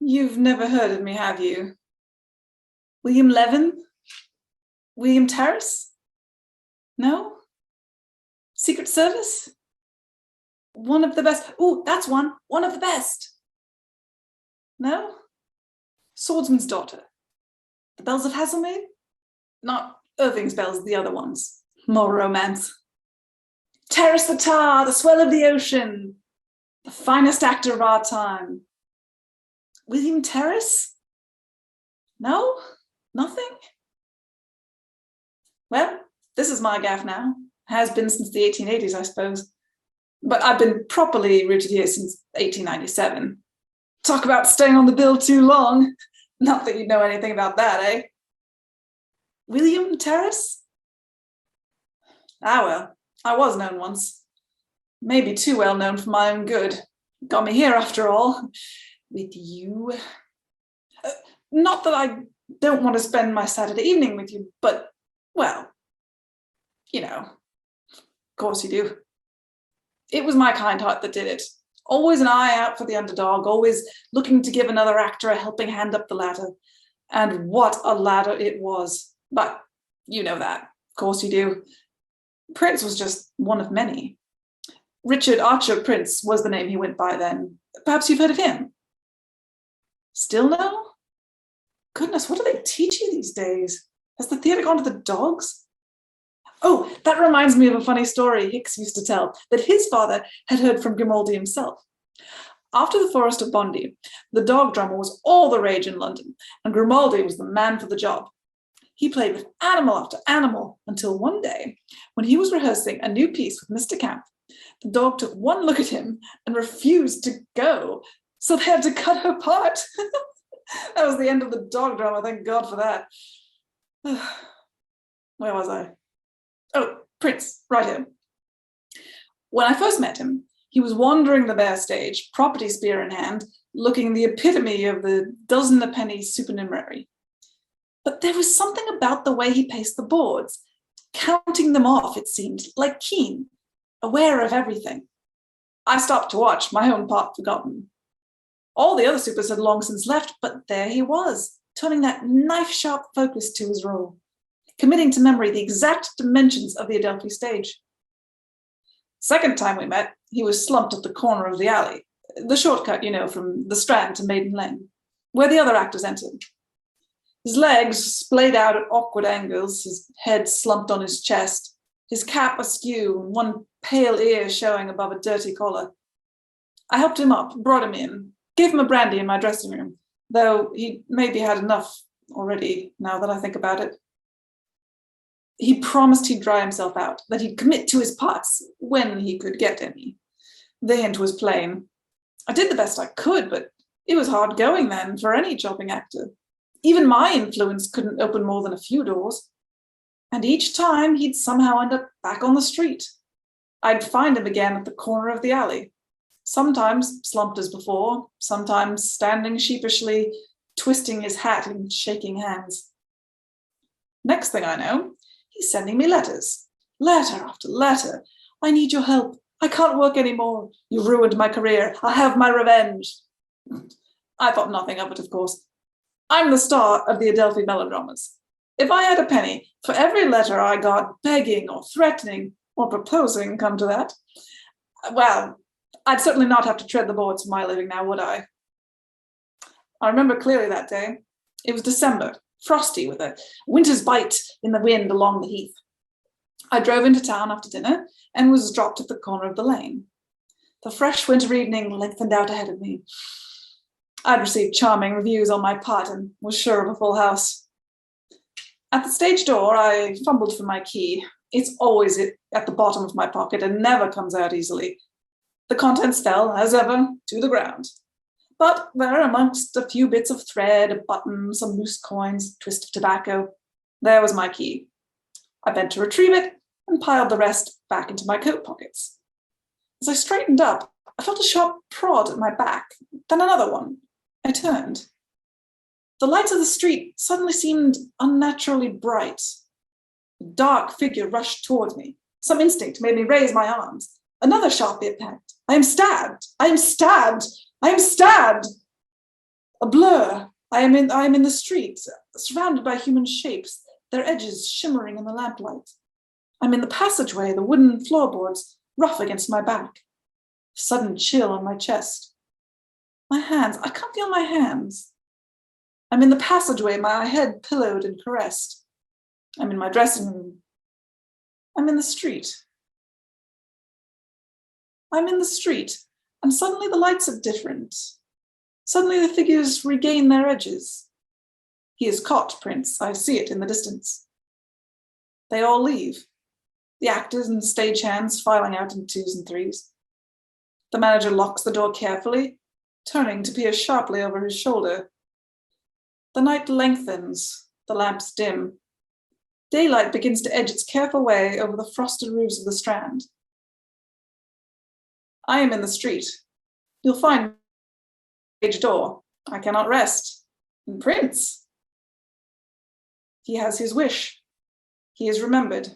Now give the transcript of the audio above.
You've never heard of me, have you? William Levin? William Terriss? No? Secret Service? One of the best. Oh, that's one. One of the best. No? Swordsman's Daughter. The Bells of Haslemere? Not Irving's bells, the other ones. More romance. Terriss the Tar, the swell of the ocean. The finest actor of our time. William Terriss? No? Nothing? Well, this is my gaff now. Has been since the 1880s, I suppose. But I've been properly rooted here since 1897. Talk about staying on the bill too long. Not that you know anything about that, eh? William Terriss? Ah, well, I was known once. Maybe too well known for my own good. Got me here after all. With you. Not that I don't want to spend my Saturday evening with you, but, well, you know, of course you do. It was my kind heart that did it. Always an eye out for the underdog, always looking to give another actor a helping hand up the ladder. And what a ladder it was. But you know that, of course you do. Prince was just one of many. Richard Archer Prince was the name he went by then. Perhaps you've heard of him? Still no? Goodness, what do they teach you these days? Has the theatre gone to the dogs? Oh, that reminds me of a funny story Hicks used to tell, that his father had heard from Grimaldi himself. After the Forest of Bondy, the dog drummer was all the rage in London, and Grimaldi was the man for the job. He played with animal after animal until one day, when he was rehearsing a new piece with Mr. Camp, the dog took one look at him and refused to go, so they had to cut her part. That was the end of the dog drama, thank God for that. Where was I? Oh, Prince, right here. When I first met him, he was wandering the bare stage, property spear in hand, looking the epitome of the dozen-a-penny supernumerary. But there was something about the way he paced the boards, counting them off, it seemed, like Keane, aware of everything. I stopped to watch, my own part forgotten. All the other supers had long since left, but there he was, turning that knife-sharp focus to his role, committing to memory the exact dimensions of the Adelphi stage. Second time we met, he was slumped at the corner of the alley, the shortcut, you know, from the Strand to Maiden Lane, where the other actors entered. His legs splayed out at awkward angles, his head slumped on his chest, his cap askew, and one pale ear showing above a dirty collar. I helped him up, brought him in, gave him a brandy in my dressing room, though he maybe had enough already, now that I think about it. He promised he'd dry himself out, that he'd commit to his parts when he could get any. The hint was plain. I did the best I could, but it was hard going then for any jobbing actor. Even my influence couldn't open more than a few doors. And each time he'd somehow end up back on the street. I'd find him again at the corner of the alley, sometimes slumped as before, sometimes standing sheepishly, twisting his hat and shaking hands. Next thing I know, he's sending me letters, letter after letter. I need your help. I can't work anymore. You ruined my career. I have my revenge. I thought nothing of it, of course. I'm the star of the Adelphi melodramas. If I had a penny for every letter I got begging or threatening or proposing, come to that, well, I'd certainly not have to tread the boards for my living now, would I? I remember clearly that day. It was December, frosty with a winter's bite in the wind along the heath. I drove into town after dinner and was dropped at the corner of the lane. The fresh winter evening lengthened out ahead of me. I'd received charming reviews on my part and was sure of a full house. At the stage door, I fumbled for my key. It's always at the bottom of my pocket and never comes out easily. The contents fell, as ever, to the ground. But there, amongst a few bits of thread, a button, some loose coins, a twist of tobacco, there was my key. I bent to retrieve it and piled the rest back into my coat pockets. As I straightened up, I felt a sharp prod at my back, then another one. I turned. The lights of the street suddenly seemed unnaturally bright. A dark figure rushed towards me. Some instinct made me raise my arms. Another sharp impact. I am stabbed! I am stabbed! I am stabbed! A blur. I am in the street, surrounded by human shapes, their edges shimmering in the lamplight. I'm in the passageway, the wooden floorboards rough against my back. Sudden chill on my chest. My hands, I can't feel my hands. I'm in the passageway, my head pillowed and caressed. I'm in my dressing room. I'm in the street. I'm in the street, and suddenly the lights are different. Suddenly the figures regain their edges. He is caught, Prince. I see it in the distance. They all leave. The actors and stagehands filing out in twos and threes. The manager locks the door carefully, turning to peer sharply over his shoulder. The night lengthens, the lamps dim. Daylight begins to edge its careful way over the frosted roofs of the Strand. I am in the street. You'll find the stage door. I cannot rest. And Prince. He has his wish. He is remembered.